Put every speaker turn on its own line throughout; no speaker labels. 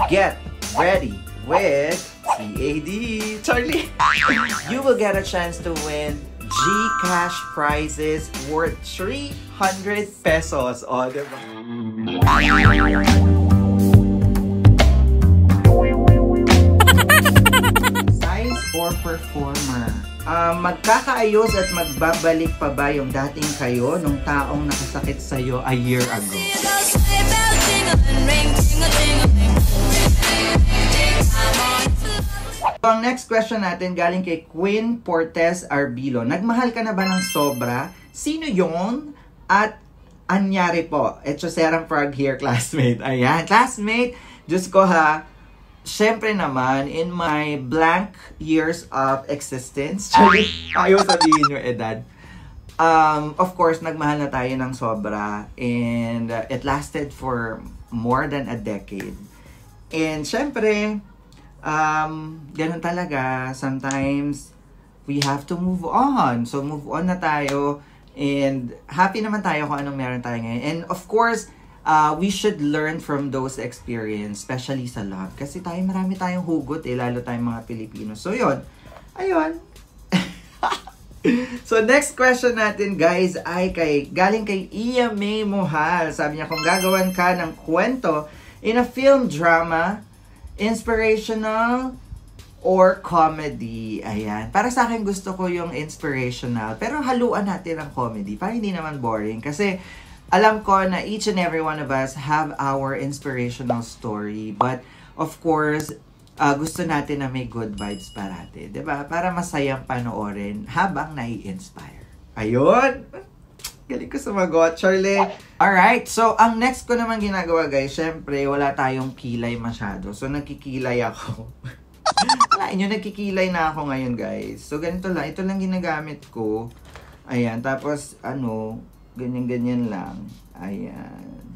get ready with CAD. Charlie! You will get a chance to win GCash prizes worth 300 pesos. O, diba? Size or performer? Magkakaayos at magbabalik pa ba yung dating kayo nung taong nakasakit sa'yo a year ago? So, ang next question natin galing kay Queen Portes Arbilo. Nagmahal ka na ba ng sobra? Sino yon? At anyari po? Eto Serang Frog here, classmate. Ayan, classmate. Diyos ko ha. Siyempre naman, in my blank years of existence, ayaw sabihin yung edad. Of course, nagmahal na tayo ng sobra. And it lasted for more than a decade. And siyempre, ganun talaga. Sometimes, we have to move on. So, move on na tayo. And happy naman tayo kung anong meron tayo ngayon. And of course, we should learn from those experience, especially sa love. Kasi marami tayong hugot lalo tayong mga Pilipino. So, yun. Ayun. So, next question natin, guys, ay galing kay Iya May Mohal. Sabi niya, kung gagawan ka ng kwento in a film drama, inspirational, or comedy. Ayan. Para sa akin, gusto ko yung inspirational. Pero haluan natin ang comedy. Para hindi naman boring. Kasi, alam ko na each and every one of us have our inspirational story. But, of course, gusto natin na may good vibes parati. Diba? Para masayang panoorin habang nai-inspire. Ayun! Galing ko sumagot, Charlie. Alright, so ang next ko naman ginagawa, guys, syempre, wala tayong kilay masyado. So, nagkikilay ako. Wala inyo, nagkikilay na ako ngayon, guys. So, ganito lang. Ito lang ginagamit ko. Ayan, tapos, ganyan-ganyan lang. Ayan.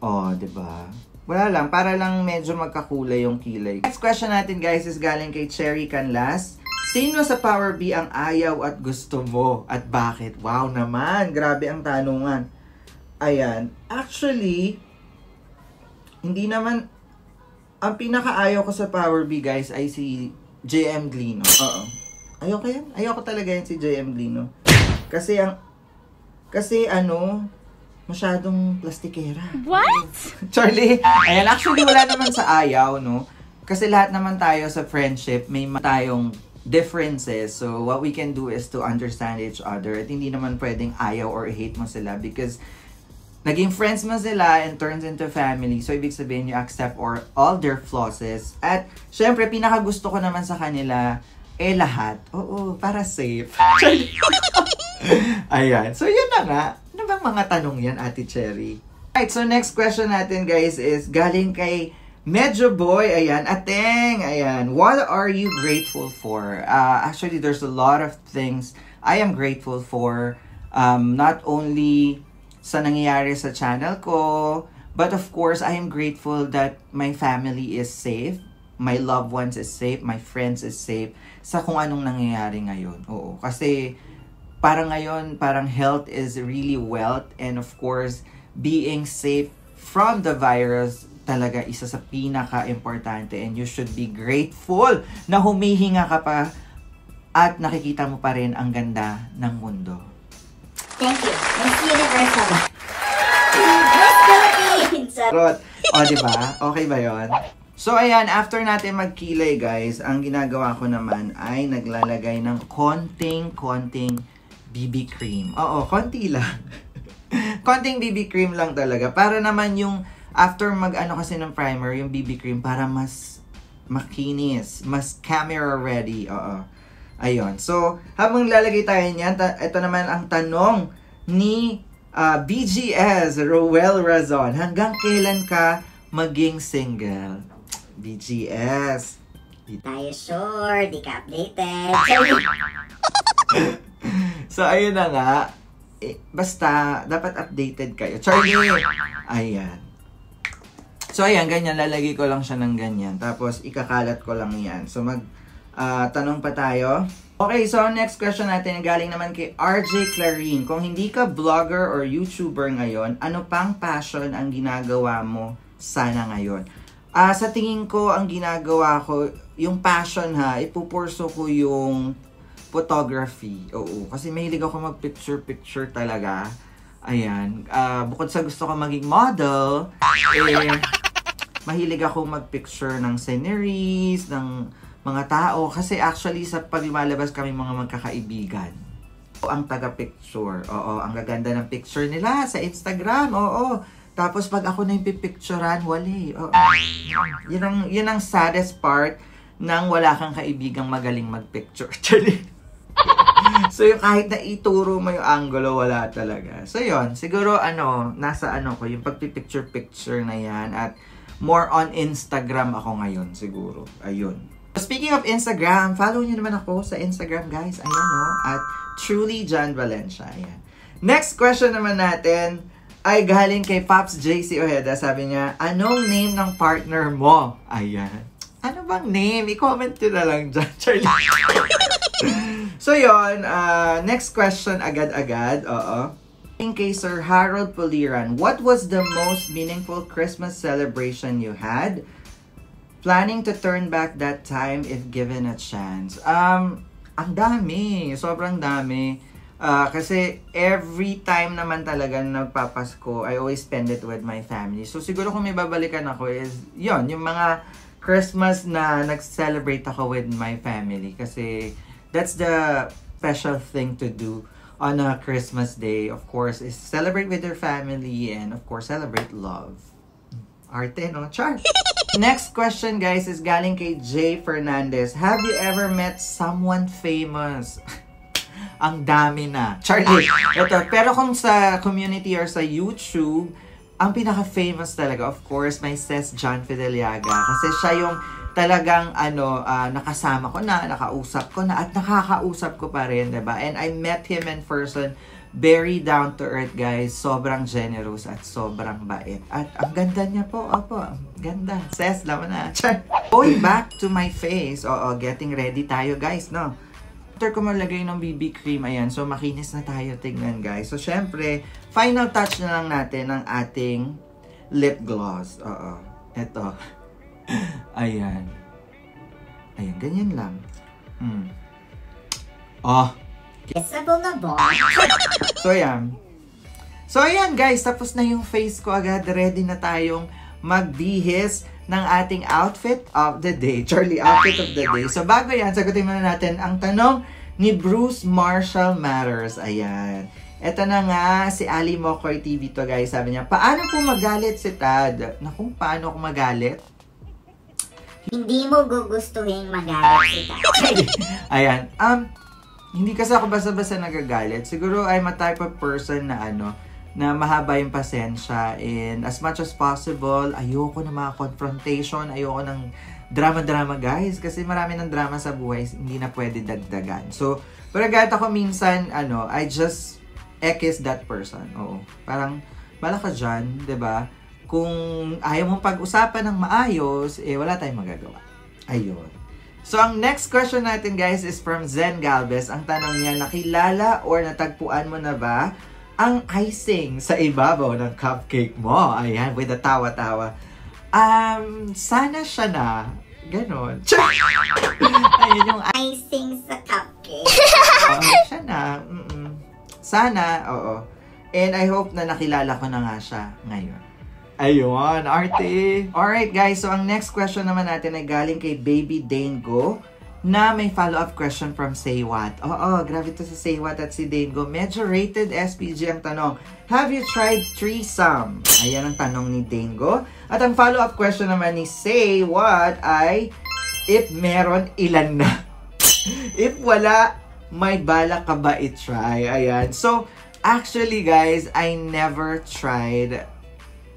Oh, diba? Wala lang. Para lang medyo magkakulay yung kilay. Next question natin, guys, is galing kay Cherry Canlas. Sino sa Power B ang ayaw at gusto mo? At bakit? Wow naman! Grabe ang tanungan. Ayan. Actually, hindi naman... Ang pinakaayaw ko sa Power B, guys, ay si JM Glino. Oo. Ayoko yan. Ayoko talaga yan si JM Glino. Kasi masyadong plastikera.
What?
Charlie, ayan, actually wala naman sa ayaw, no? Kasi lahat naman tayo sa friendship, may tayong differences. So, what we can do is to understand each other. At hindi naman pwedeng ayaw or hate mo sila because naging friends mo sila and turns into family. So, ibig sabihin, you accept all their flaws. At, syempre, pinakagusto ko naman sa kanila, lahat. Oo, para safe. Ayan. So, yun na nga. Ano bang mga tanong yan, Ate Cherry? Alright, so next question natin, guys, is galing kay Medyo Boy. Ayan, Ateng. Ayan. What are you grateful for? Actually, there's a lot of things I am grateful for. Not only sa nangyayari sa channel ko, but of course, I am grateful that my family is safe. My loved ones is safe. My friends is safe. Sa kung anong nangyayari ngayon. Oo. Kasi, parang ngayon, parang health is really wealth. And of course, being safe from the virus talaga isa sa pinaka-importante. And you should be grateful na humihinga ka pa at nakikita mo pa rin ang ganda ng mundo.
Thank you. Miss Universal. Miss Philippines.
O, diba? Okay ba yun? So, ayan, after natin magkilay, guys, ang ginagawa ko naman ay naglalagay ng konting BB cream. Oo, konti lang. Konting BB cream lang talaga. Para naman yung, after mag-ano kasi ng primer, yung BB cream, para mas makinis, mas camera ready. Oo. Ayun. So, habang lalagay tayo niyan, ito naman ang tanong ni BGS, Roel Razon. Hanggang kailan ka maging single? BGS.
Tayo sure, di ka updated.
So, ayun na nga. Basta, dapat updated kayo. Charlie! Ayan. So, ayan, ganyan. Lalagay ko lang siya ng ganyan. Tapos, ikakalat ko lang yan. So, tanong pa tayo. Okay, so, next question natin. Galing naman kay RJ Clarine. Kung hindi ka vlogger or YouTuber ngayon, ano pang passion ang ginagawa mo sana ngayon. Sa tingin ko, ang ginagawa ko, yung passion ha, ipupurso ko yung photography. Oo, kasi mahilig ako mag-picture-picture talaga. Ayan. Bukod sa gusto ko maging model, mahilig ako mag-picture ng sceneries, ng mga tao. Kasi actually, sa pag lumalabas kami mga magkakaibigan, ang taga-picture. Oo, ang gaganda ng picture nila sa Instagram. Oo. Tapos pag ako na yung pipicturean, wali. Oo. Yun ang saddest part nang wala kang kaibigang magaling magpicture. So yung kahit na ituro mo yung angulo, wala talaga. So yun, siguro nasa ko, yung pagpipicture-picture na yan. At more on Instagram ako ngayon siguro. Ayun. Speaking of Instagram, follow nyo naman ako sa Instagram guys. Ayan at Truly John Valencia. Ayan. Next question naman natin ay galing kay Pops JC Ojeda. Sabi niya, anong name ng partner mo? Ayan. Ano bang name? I-comment nyo na lang dyan, Charlie. So yun, next question agad-agad. Oo. Kay Sir Harold Puliran, what was the most meaningful Christmas celebration you had? Planning to turn back that time if given a chance. Ang dami. Sobrang dami. Kasi every time naman talaga nagpapasko, I always spend it with my family. So siguro kung may babalikan ako is, yon yung mga Christmas na nag-celebrate ako with my family. Kasi that's the special thing to do on a Christmas day, of course, is celebrate with your family and of course, celebrate love. Arte, no? Char! Next question, guys, is galing kay Jay Fernandez. Have you ever met someone famous? Ang dami na. Charlie, ito. Pero kung sa community or sa YouTube, ang pinaka-famous talaga, of course, may Ses John Fideliaga. Kasi siya yung talagang, nakasama ko na, nakausap ko na, at nakakausap ko pa rin, diba? And I met him in person. Very down to earth, guys. Sobrang generous at sobrang bait. At ang ganda niya po. Opo, ganda. Ses, laman na. Going back to my face. Oo, getting ready tayo, guys, no? After ko malagay ng BB cream, ayan, so makinis na tayo tignan, guys. So, syempre, final touch na lang natin ng ating lip gloss. Oo, eto. Ayan. Ayan, ganyan lang. Oh.
Kissable na ba?
So, ayan. So, ayan, guys, tapos na yung face ko agad. Ready na tayong magbihis ng ating outfit of the day. Charlie, outfit of the day. So, bago yan, sagutin muna natin ang tanong ni Bruce Marshall Matters. Ayan. Ito na nga, si Ali Mokoy TV to, guys. Sabi niya, paano po magalit si Tad? Naku, paano ako magalit?
Hindi mo gugustuhin magalit si Tad.
Ayan. Hindi kasi ako basta-basta nagagalit. Siguro I'm a type of person na na mahaba yung pasensya, and as much as possible, ayoko ng mga confrontation, ayoko ng drama-drama, guys, kasi marami ng drama sa buhay, hindi na pwede dagdagan. So, pero kahit ako minsan, I just ekis that person. Oo. Parang, bala ka dyan, diba? Kung ayaw mong pag-usapan ng maayos, wala tayong magagawa. Ayun. So, ang next question natin, guys, is from Zen Galvez. Ang tanong niya, nakilala or natagpuan mo na ba ang icing sa ibabaw ng cupcake mo? Ayan, with a tawa-tawa. Sana siya na. Ganon. Ayun yung
Icing sa cupcake.
siya na. Sana, oo. And I hope na nakilala ko na nga siya ngayon. Ayun, arte. Alright, guys. So, ang next question naman natin ay galing kay Baby Dane Go, na may follow-up question from Say What. Oo, grabe to sa Say What at si Dane Go. Medyo rated SPG ang tanong. Have you tried threesome? Ayan ang tanong ni Dane Go. At ang follow-up question naman ni Say What ay, if meron, ilan na? If wala, may balak ka ba i-try? Ayan. So, actually guys, I never tried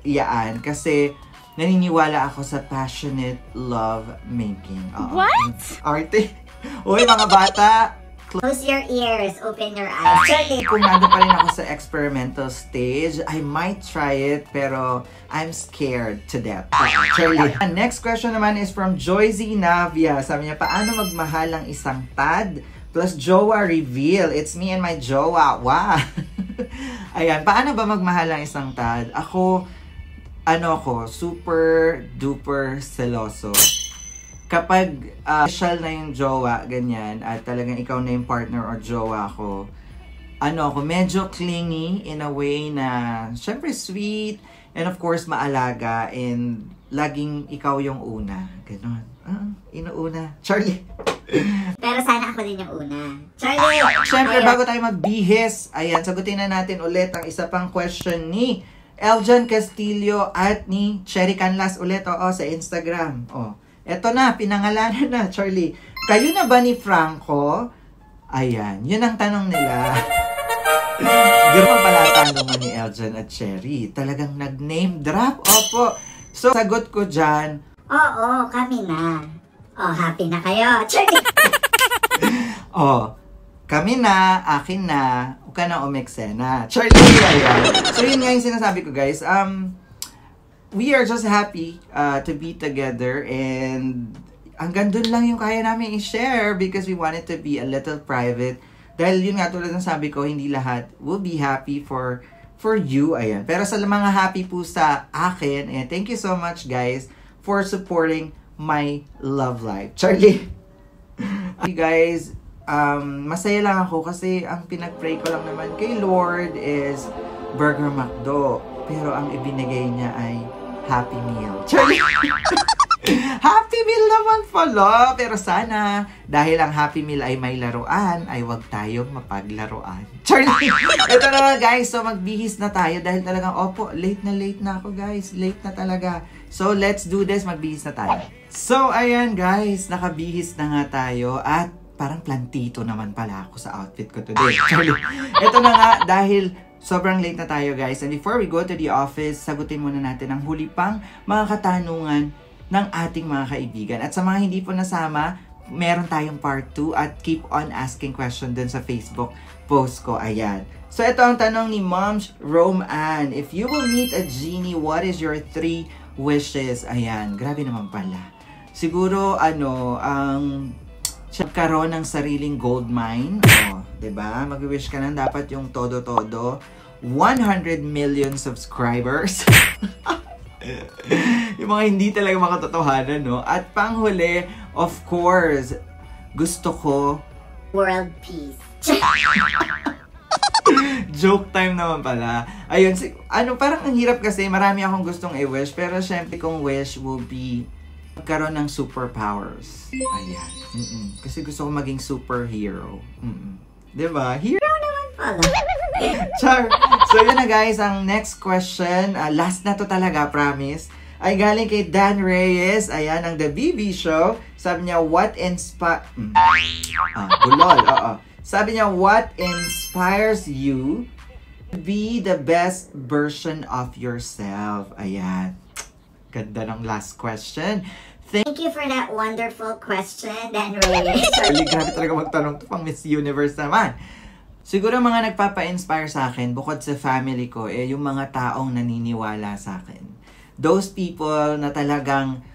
yan. Kasi, naniniwala ako sa passionate love making.
What?
Arte. Uy, mga bata.
Close your ears, open your eyes. Charlie,
Kung nandun pa rin ako sa experimental stage, I might try it, pero I'm scared to death. Charlie. Next question naman is from Joyzy Navia. Sabi niya, paano magmahal ang isang Tad plus jowa reveal? It's me and my jowa. Wow. Ayan, paano ba magmahal ang isang Tad? Ako, super duper seloso. Kapag special na yung jowa, ganyan, at talagang ikaw na yung partner or jowa ko, medyo clingy in a way na, syempre sweet, and of course, maalaga, and laging ikaw yung una. Ganon. Inuuna. Charlie.
Pero sana ako din yung una. Charlie!
Syempre, bago tayo magbihis, ayan, sagutin na natin ulit ang isa pang question ni Eljan Castillo at ni Cherry Canlas ulit, sa Instagram. Eto na, pinangalanan na, Charlie. Kayo na ba ni Franco? Ayan, yun ang tanong nila. Gano'n pala ang tanong ni Eljan at Cherry. Talagang nag-name drop. Opo. So, sagot ko dyan.
Oo, kami na. Happy na kayo. Charlie!
Kami na, akin na, huwag ka na umeksena. Charlie, ayan. So, yun nga yung sinasabi ko, guys. We are just happy to be together, and hanggang dun lang yung kaya namin i-share because we want it to be a little private. Dahil yun nga, tulad ng sabi ko, hindi lahat will be happy for you, ayan. Pero sa mga happy po sa akin, and thank you so much, guys, for supporting my love life. Charlie! Guys, masaya lang ako kasi ang pinag-pray ko lang naman kay Lord is Burger McDo. Pero ang ibinigay niya ay Happy Meal. Charlie! Happy Meal naman pala! Pero sana, dahil ang Happy Meal ay may laruan, ay wag tayong mapaglaruan. Charlie! Ito na nga, guys. So, magbihis na tayo dahil talagang, late na ako, guys. Late na talaga. So, let's do this. Magbihis na tayo. So, ayan, guys. Nakabihis na nga tayo at parang plantito naman pala ako sa outfit ko today. Charlie! Ito na nga, dahil sobrang late na tayo, guys. And before we go to the office, sagutin muna natin ang huli pang mga katanungan ng ating mga kaibigan. At sa mga hindi po nasama, meron tayong part 2 at keep on asking question dun sa Facebook post ko. Ayan. So, ito ang tanong ni Moms Rome Ann. If you will meet a genie, what is your 3 wishes? Ayan. Grabe naman pala. Siguro, ang karoon ng sariling gold mine. Diba? Mag-wish ka lang dapat yung todo-todo. 100 million subscribers. Yung mga hindi talaga makatotohanan, no? At panghuli, of course, gusto ko
world peace.
Joke time naman pala. Ayun, parang ang hirap kasi, marami akong gustong i-wish, pero syempre kung wish will be magkaroon ng superpowers. Ayan. Kasi gusto ko maging superhero. Diba? Hero naman pala. Char. So yun na, guys, ang next question, last na to talaga, promise, ay galing kay Dan Reyes. Ayan, ang The BB Show. Sabi niya, bulol, Sabi niya, what inspires you to be the best version of yourself? Ayan. Ganda ng last question.
Thank you for that wonderful question, Dan Reyes.
Grabe talaga magtanong to pang Miss Universe naman. Siguro mga nagpapa-inspire sa akin, bukod sa family ko, yung mga taong naniniwala sa akin. Those people na talagang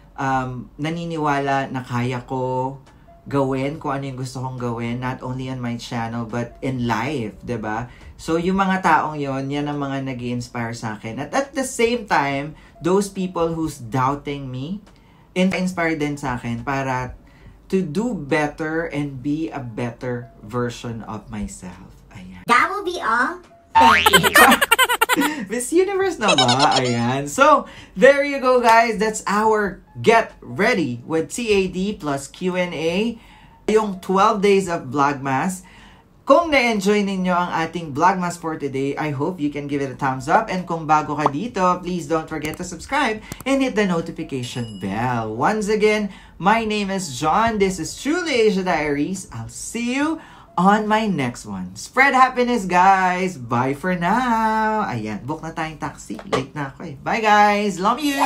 naniniwala na kaya ko gawin kung ano yung gusto kong gawin, not only on my channel, but in life, diba? So, yung mga taong yon, yan ang mga nag-i-inspire sa akin. At the same time, those people who's doubting me, inspired din sa akin para to do better and be a better version of myself. Ayan.
That will be all. Thank you.
Miss Universe na ba? Ayan. So, there you go, guys. That's our Get Ready with CAD plus Q&A. Yung 12 days of Vlogmas. Kung na-enjoy ninyo ang ating Vlogmas for today, I hope you can give it a thumbs up. And kung bago ka dito, please don't forget to subscribe and hit the notification bell. Once again, my name is John. This is Truly Asia Diaries. I'll see you on my next one. Spread happiness, guys. Bye for now. Ayan, book na tayong taxi. Late na ako eh. Bye, guys. Love you.